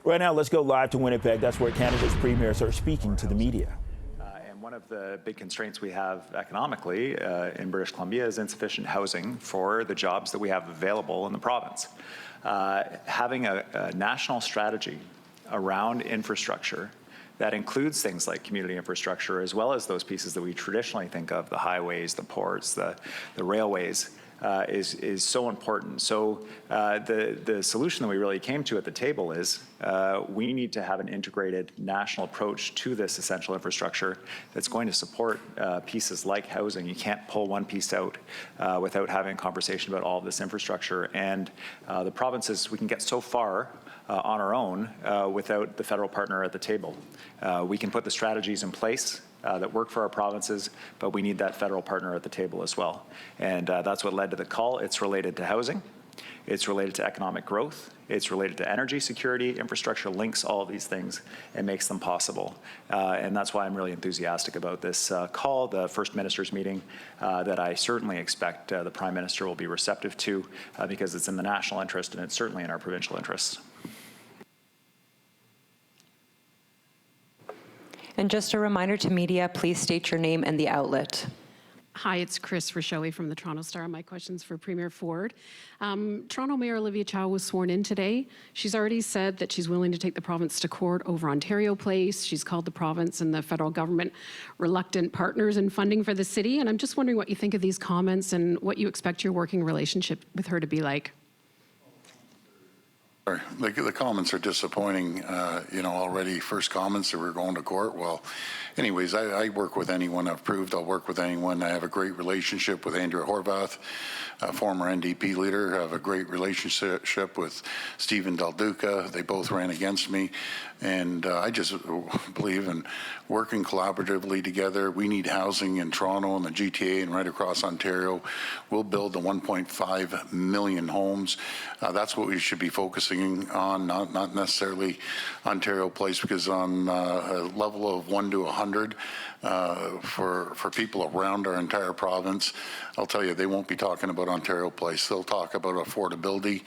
Right now, let's go live to Winnipeg. That's where Canada's premiers are speaking to the media. And one of the big constraints we have economically in British Columbia is insufficient housing for the jobs that we have available in the province. Having a national strategy around infrastructure that includes things like community infrastructure, as well as those pieces that we traditionally think of, the highways, the ports, the railways, is so important. So the solution that we really came to at the table is we need to have an integrated national approach to this essential infrastructure that's going to support pieces like housing. You can't pull one piece out without having a conversation about all of this infrastructure. And the provinces, we can get so far on our own without the federal partner at the table. We can put the strategies in place that work for our provinces, but we need that federal partner at the table as well. And that's what led to the call. It's related to housing. It's related to economic growth. It's related to energy security. Infrastructure links all of these things and makes them possible. And that's why I'm really enthusiastic about this call, the First Minister's meeting, that I certainly expect the Prime Minister will be receptive to because it's in the national interest and it's certainly in our provincial interests. And just a reminder to media, please state your name and the outlet. Hi, it's Chris Rochelle from the Toronto Star. My question's for Premier Ford. Toronto Mayor Olivia Chow was sworn in today. She's already said that she's willing to take the province to court over Ontario Place. She's called the province and the federal government reluctant partners in funding for the city. And I'm just wondering what you think of these comments and what you expect your working relationship with her to be like. The comments are disappointing, already first comments that we're going to court. Well, anyways, I work with anyone. I've proved I'll work with anyone. I have a great relationship with Andrea Horvath, a former NDP leader. I have a great relationship with Stephen Del Duca. They both ran against me. And I just believe in working collaboratively together. We need housing in Toronto and the GTA and right across Ontario. We'll build the 1.5 million homes. That's what we should be focusing on, not necessarily Ontario Place, because on a level of 1 to 100 for people around our entire province, I'll tell you, they won't be talking about Ontario Place. They'll talk about affordability,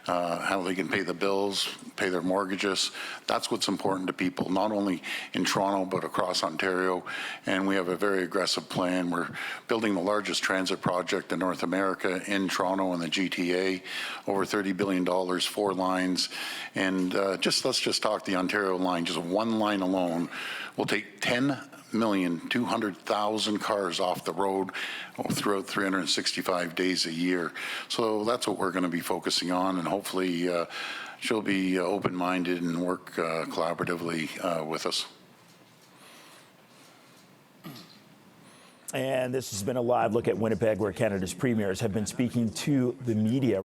how they can pay the bills, pay their mortgages. That's what's important to people, not only in Toronto, but across Ontario. And we have a very aggressive plan. We're building the largest transit project in North America in Toronto and the GTA, over $30 billion, 4 lines. And let's just talk the Ontario line. Just one line alone will take 10,200,000 cars off the road throughout 365 days a year. So that's what we're going to be focusing on, and hopefully she'll be open-minded and work collaboratively with us. And this has been a live look at Winnipeg, where Canada's premiers have been speaking to the media.